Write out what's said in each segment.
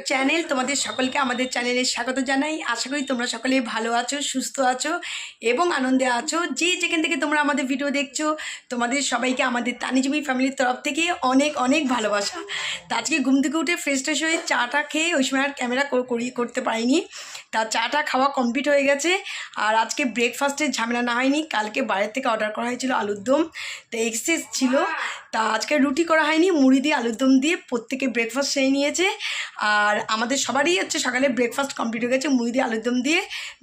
Channel. তোমাদের সকলকে আমাদের চ্যানেলে স্বাগত জানাই। আশা করি তোমরা সকলে ভালো আছো, সুস্থ আছো এবং আনন্দে আছো। যে যেখান থেকে তোমরা আমাদের ভিডিও দেখছো, তোমাদের সবাইকে আমাদের তানিজমি ফ্যামিলির তরফ থেকে অনেক অনেক ভালোবাসা। তা আজকে ঘুম থেকে উঠে ফ্রেশ ট্রেশ হয়ে চাটা খেয়ে ওই সময় আর ক্যামেরা করতে পারিনি। তা চাটা খাওয়া কমপ্লিট হয়ে গেছে। আর আজকে ব্রেকফাস্টের ঝামেলা না হয়নি। কালকে বাইরের থেকে অর্ডার করা হয়েছিল আলুর দম, তা এক্সেস ছিল। তা আজকে রুটি করা হয়নি, মুড়ি দিয়ে আলুর দম দিয়ে প্রত্যেকে ব্রেকফাস্ট সেরে নিয়েছে। আর আমাদের সবারই হচ্ছে সকালে ব্রেকফাস্ট কমপ্লিট হয়ে গেছে, মুড়ি দিয়ে আলুর দম দিয়ে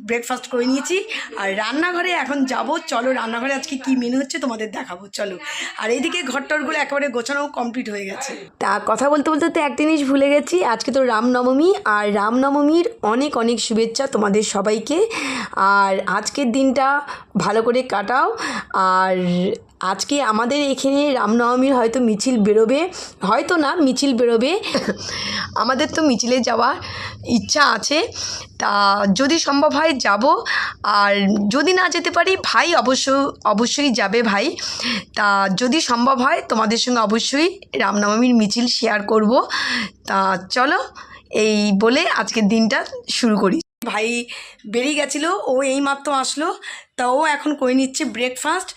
ব্রেকফাস্ট করে নিয়েছি। আর রান্নাঘরে এখন যাব, চলো রান্নাঘরে আজকে কি মেনু হচ্ছে তোমাদের দেখাবো, চলো। আর এইদিকে ঘরটরগুলো একেবারে গোছানো কমপ্লিট হয়ে গেছে। তা কথা বলতে বলতে তো এক জিনিস ভুলে গেছি, আজকে তো রামনবমী। আর রামনবমীর অনেক অনেক শুভেচ্ছা তোমাদের সবাইকে। আর আজকের দিনটা ভালো করে কাটাও। আর আজকে আমাদের এখানে রামনবমীর হয়তো মিছিল বেরোবে, হয়তো না, মিছিল বেরোবে। আমাদের তো মিছিলে যাওয়ার ইচ্ছা আছে, তা যদি সম্ভব হয় যাব। আর যদি না যেতে পারি, ভাই অবশ্যই যাবে ভাই। তা যদি সম্ভব হয় তোমাদের সঙ্গে অবশ্যই রামনবমীর মিছিল শেয়ার করব। তা চলো এই বলে আজকের দিনটা শুরু করি। ভাই বেরিয়ে গেছিলো, ও এইমাত্র আসলো। তা ও এখন করে নিচ্ছে ব্রেকফাস্ট।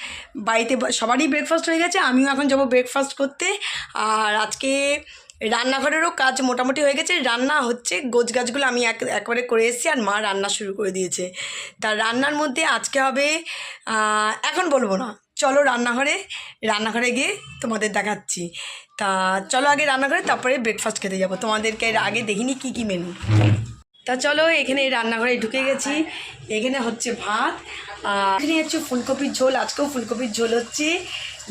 বাড়িতে সবারই ব্রেকফাস্ট হয়ে গেছে, আমিও এখন যাব ব্রেকফাস্ট করতে। আর আজকে রান্নাঘরেরও কাজ মোটামুটি হয়ে গেছে, রান্না হচ্ছে, গোছগাছগুলো আমি একবারে করে এসেছি আর মা রান্না শুরু করে দিয়েছে। তা রান্নার মধ্যে আজকে হবে, এখন বলবো না, চলো রান্নাঘরে গিয়ে তোমাদের দেখাচ্ছি। তা চলো আগে রান্নাঘরে, তারপরে ব্রেকফাস্ট খেতে যাবো। তোমাদেরকে আগে দেখিনি কি কি মেনু। তা চলো এখানে রান্নাঘরে ঢুকে গেছি। এখানে হচ্ছে ভাত, এখানে হচ্ছে ফুলকপির ঝোল। আজকেও ফুলকপির ঝোল হচ্ছে,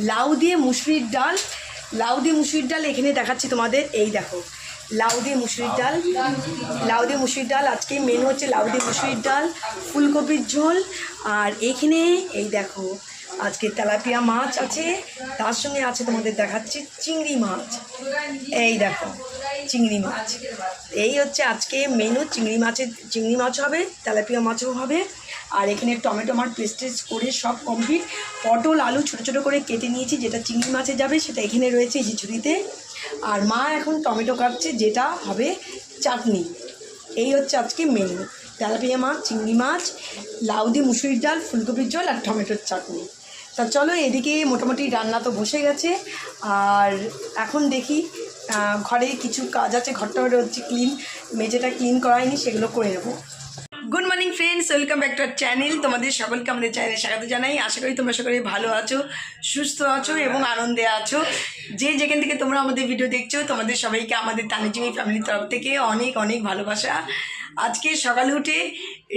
লাউ দিয়ে মুসুরির ডাল এখানে দেখাচ্ছি তোমাদের। এই দেখো লাউ দিয়ে মুসুরির ডাল আজকে মেনু হচ্ছে লাউ দিয়ে মুসুরির ডাল, ফুলকপির ঝোল। আর এখানে এই দেখো আজকে তেলাপিয়া মাছ আছে, তার সঙ্গে আছে তোমাদের দেখাচ্ছি চিংড়ি মাছ। এই দেখো চিংড়ি মাছ, এই হচ্ছে আজকে মেনু। চিংড়ি মাছ হবে, তেলাপিয়া মাছও হবে। আর এখানে টমেটো আমার পেস্ট করে সব কমপ্লিট। পটল আলু ছোটো ছোটো করে কেটে নিয়েছি, যেটা চিংড়ি মাছে যাবে সেটা এখানে রয়েছে এই যে ঝুড়িতে। আর মা এখন টমেটো কাটছে, যেটা হবে চাটনি। এই হচ্ছে আজকে মেনু, তেলাপিয়া মাছ, চিংড়ি মাছ, লাউ দিয়ে মুসুরির ডাল, ফুলকপির ঝোল আর টমেটোর চাটনি। তা চলো এদিকে মোটামুটি রান্না তো বসে গেছে। আর এখন দেখি ঘরে কিছু কাজ আছে, ঘরটা হচ্ছে ক্লিন, মেঝেটা ক্লিন করায়নি, সেগুলো করে নেবো। Good morning friends, welcome back to our channel. তোমাদের সকলকে আমাদের চ্যানেলে স্বাগত জানাই। আশা করি তোমরা সকলে ভালো আছো, সুস্থ আছো এবং আনন্দে আছো। যে যেখান থেকে তোমরা আমাদের ভিডিও দেখছো, তোমাদের সবাইকে আমাদের তানিজমি ফ্যামিলির তরফ থেকে অনেক অনেক ভালোবাসা। আজকে সকালে উঠে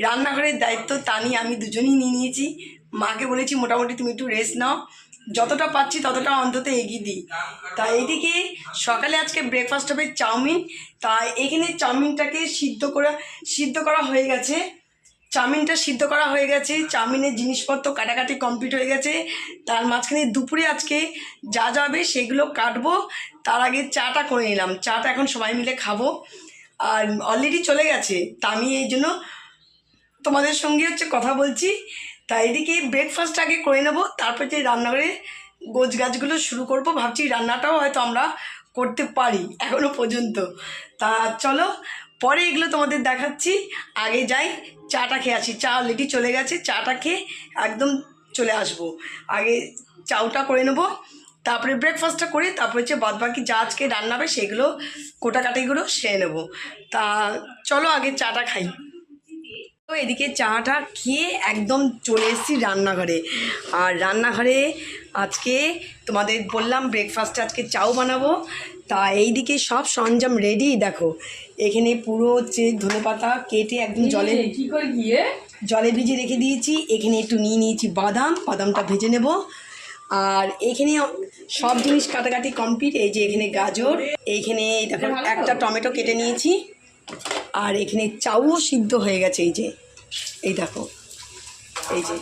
রান্নাঘরের দায়িত্ব তানি আমি দুজনেই নিয়ে নিয়েছি। মাকে বলেছি মোটামুটি তুমি একটু রেস্ট নাও, যতটা পাচ্ছি ততটা অন্তত এগিয়ে দিই। তা এইদিকে সকালে আজকে ব্রেকফাস্ট হবে চাউমিন। তা এখানে চাউমিনটাকে সিদ্ধ করা হয়ে গেছে। চাউমিনের জিনিসপত্র কাটাকাটি কমপ্লিট হয়ে গেছে। তার মাঝখানে দুপুরে আজকে যা যাবে সেগুলো কাটবো। তার আগে চাটা করে নিলাম, চাটা এখন সবাই মিলে খাবো। আর অলরেডি চলে গেছে, তা আমি এই জন্য তোমাদের সঙ্গে হচ্ছে কথা বলছি। তাই এদিকে ব্রেকফাস্ট আগে করে নেবো, তারপর যে রান্নাঘরে গোছগাছগুলো শুরু করব। ভাবছি রান্নাটাও হয়তো আমরা করতে পারি এখনও পর্যন্ত। তা চলো পরে এগুলো তোমাদের দেখাচ্ছি, আগে যাই চাটা খেয়ে আসি। চা অলরেডি চলে গেছে, চাটা খেয়ে একদম চলে আসবো। আগে চাউটা করে নেবো, তারপরে ব্রেকফাস্টটা করে তারপরে হচ্ছে বাদবাকি যা আজকে রান্না হবে সেগুলো কোটাকাটিগুলো সেরে নেবো। তা চলো আগে চাটা খাই। তো এদিকে চাটা খেয়ে একদম চলে এসেছি রান্নাঘরে। আর রান্নাঘরে আজকে তোমাদের বললাম ব্রেকফাস্টে আজকে চাউ বানাবো। তা এইদিকে সব সরঞ্জাম রেডি, দেখো এখানে পুরো হচ্ছে ধনেপাতা কেটে একদম জলে ভিজিয়ে রেখে দিয়েছি। এখানে একটু নিয়ে নিয়েছি বাদামটা ভেজে নেব। আর এখানে সব জিনিস কাটাকাটি কমপ্লিট। এই যে এখানে গাজর, এইখানে দেখো একটা টমেটো কেটে নিয়েছি। আর এখানে চাউও সিদ্ধ হয়ে গেছে, এই দেখো এই যে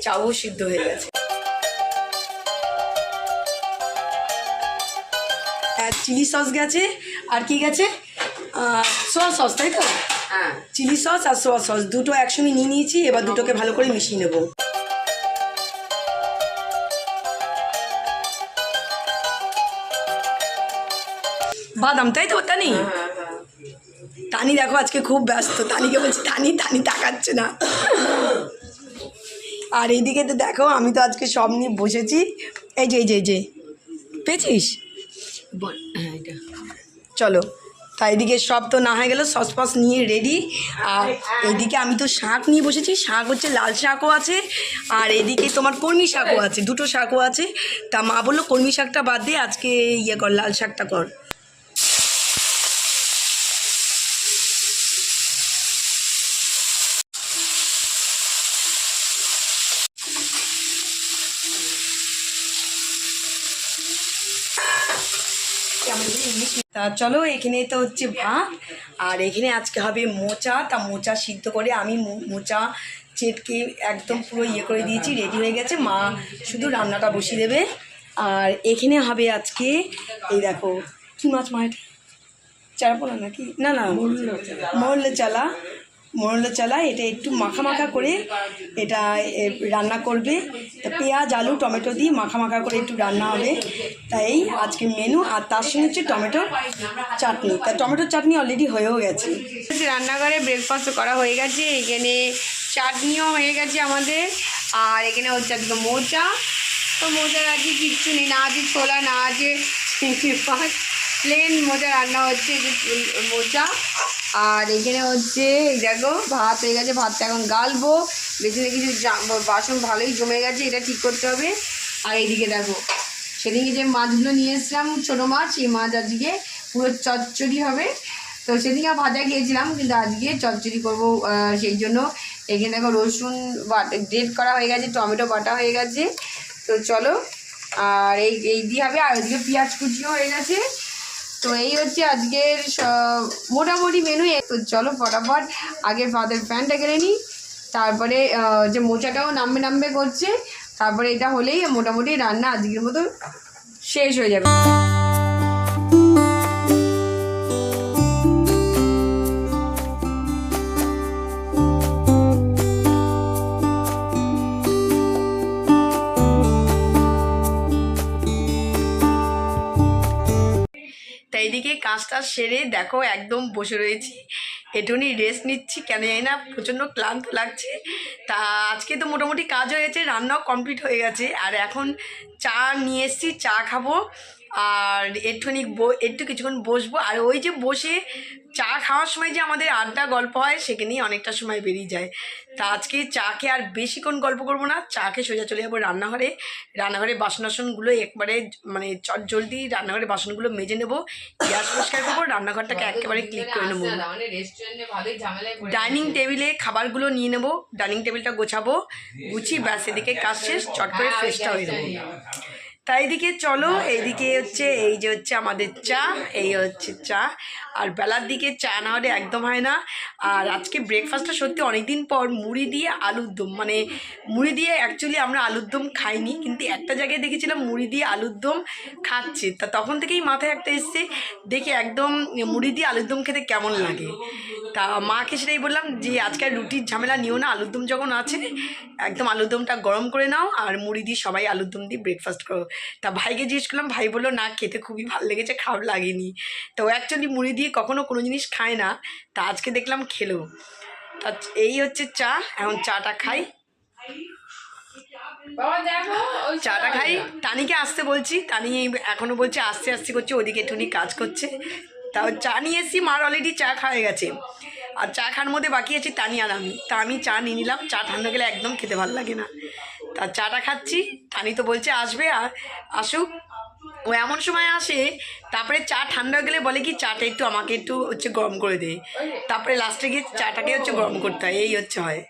চাউও সিদ্ধ হয়ে গেছে। চিলি সস গেছে, আর কি গেছে, সোয়া সস, তাই তো? হ্যাঁ, চিলি সস আর সোয়া সস দুটো একসঙ্গে নিয়ে নিয়েছি। এবার দুটোকে ভালো করে মিশিয়ে নেব। বাদাম, তাই তো? তা নেই তানি দেখো আজকে খুব ব্যস্ত, তানিকে বলছি তানি তাকাচ্ছে না। আর এইদিকে তো দেখো আমি তো আজকে সব নিয়ে বসেছি, এই যে পেয়েছিস হ্যাঁ এটা চলো। তাই এদিকে সব তো না হয়ে গেল, সস নিয়ে রেডি। আর এদিকে আমি তো শাক নিয়ে বসেছি, শাক হচ্ছে লাল শাকও আছে আর এদিকে তোমার কলমি শাকও আছে, দুটো শাকও আছে। তা মা বললো কলমি শাকটা বাদ দিয়ে আজকে ইয়ে কর, লাল শাকটা কর। তা চলো, এখানে তো হচ্ছে ভাত আর এখানে আজকে হবে মোচা। তা মোচা সিদ্ধ করে আমি মোচা চেটকে একদম পুরো ইয়ে করে দিয়েছি, রেডি হয়ে গেছে। মা শুধু রান্নাটা বসিয়ে দেবে। আর এখানে হবে আজকে এই দেখো কী মাছ, মা এটা চারাপোনা নাকি, না মোরলা চালা, এটা একটু মাখা করে এটা রান্না করবে। তা পেঁয়াজ আলু টমেটো দিয়ে মাখা করে একটু রান্না হবে, তাই আজকে মেনু। আর তার সঙ্গে হচ্ছে টমেটোর চাটনি। তা টমেটোর চাটনি অলরেডি হয়েও গেছে, রান্নাঘরে ব্রেকফাস্ট করা হয়ে গেছে, এখানে চাটনিও হয়ে গেছে আমাদের। আর এখানে হচ্ছে আজকে মোচা, তো মোচার আজকে কিচ্ছু নেই, না আছে ছোলা, না আছে প্লেন মোচা রান্না হচ্ছে, এই যে মোচা। আর এখানে হচ্ছে দেখো ভাত হয়ে গেছে, ভাতটা এখন গালবো। বেশিনে কিছু বাসন ভালোই জমে গেছে, এটা ঠিক করতে হবে। আর এইদিকে দেখো সেদিকে যে মাছগুলো নিয়ে এসেছিলাম ছোটো মাছ, এই মাছ আজকে পুরো চচ্চড়ি হবে। তো সেদিকে ভাজা খেয়েছিলাম, কিন্তু আজকে চচ্চড়ি করবো, সেই জন্য এখানে দেখো রসুন গ্রেট করা হয়ে গেছে, টমেটো বাটা হয়ে গেছে। তো চলো, আর এই দিয়ে হবে। আর ওইদিকে পেঁয়াজ কুচিও হয়ে গেছে। তো এই হচ্ছে আজকের মোটামুটি মেনু। তো চলো ফটাফট আগে ভাতের প্যানটা কেড়ে নিই, তারপরে যে মোচাটাও নামবে করছে, তারপরে এটা হলেই মোটামুটি রান্না আজকের মতো শেষ হয়ে যাবে। তাই এদিকে কাজটা সেরে দেখো একদম বসে রয়েছি, একটুখানি রেস্ট নিচ্ছি, কেন জানি না প্রচণ্ড ক্লান্ত লাগছে। তা আজকে তো মোটামুটি কাজ হয়েছে, রান্নাও কমপ্লিট হয়ে গেছে। আর এখন চা নিয়ে এসেছি, চা খাবো আর একটু কিছুক্ষণ বসবো। আর ওই যে বসে চা খাওয়ার সময় যে আমাদের আড্ডা গল্প হয়, সেখানেই অনেকটা সময় বেরিয়ে যায়। তা আজকে চাকে আর বেশিক্ষণ গল্প করবো না, চাকে সোজা চলে যাবো রান্নাঘরে বাসনগুলো একবারে মানে জলদি রান্নাঘরে বাসনগুলো মেজে নেবো, গ্যাস পরিষ্কার করবো, রান্নাঘরটাকে একেবারে ক্লিক করে নেবো। ডাইনিং টেবিলে খাবারগুলো নিয়ে নেবো, ডাইনিং টেবিলটা গোছাবো, গুছিয়ে ব্যাস এদিকে কাজ শেষ, চট করে ফ্রেশটা হয়ে যাবো। তাই এদিকে চলো, এইদিকে হচ্ছে এই যে হচ্ছে আমাদের চা, এই হচ্ছে চা। আর বেলার দিকে চা না হলে একদম হয় না। আর আজকে ব্রেকফাস্টটা সত্যি অনেকদিন পর মুড়ি দিয়ে আলুর দম, মানে মুড়ি দিয়ে অ্যাকচুয়ালি আমরা আলুর দম খাইনি, কিন্তু একটা জায়গায় দেখেছিলাম মুড়ি দিয়ে আলুর দম খাচ্ছে। তা তখন থেকেই মাথায় একটা এসছে, দেখে একদম মুড়ি দিয়ে আলুর দম খেতে কেমন লাগে। তা মাকে সেটাই বললাম যে আজকাল রুটির ঝামেলা নিও না, আলুর দম যখন আছে একদম আলুর দমটা গরম করে নাও আর মুড়ি দিয়ে সবাই আলুর দম দিয়ে ব্রেকফাস্ট করো। তা ভাইকে জিজ্ঞেস করলাম, ভাই বললো না, খেতে খুবই ভালো লেগেছে, খারাপ লাগেনি। তো অ্যাকচুয়ালি মুড়ি দিয়ে কখনো কোনো জিনিস খায় না, তা আজকে দেখলাম খেলো। তা এই হচ্ছে চা, এখন চাটা খাই। টানিকে আসতে বলছি, টানি এখনও বলছে আসতে করছে, ওদিকে একটুখানি কাজ করছে। তাও চা নিয়ে এসেছি, মার অলরেডি চা খাওয়া গেছে। আর চা খাওয়ার মধ্যে বাকি আছে টানি আর আমি। তা আমি চা নিয়ে নিলাম, চা ঠান্ডা গেলে একদম খেতে ভালো লাগে না। তা চাটা খাচ্ছি, টানি তো বলছে আসবে, আর আসুক। ও এমন সময় আসে, তারপরে চা ঠান্ডা গেলে বলে কি চাটা একটু আমাকে একটু হচ্ছে গরম করে দে, তারপরে লাস্টে গিয়ে চাটাকে হচ্ছে গরম করতে হয়, এই হচ্ছে হয়।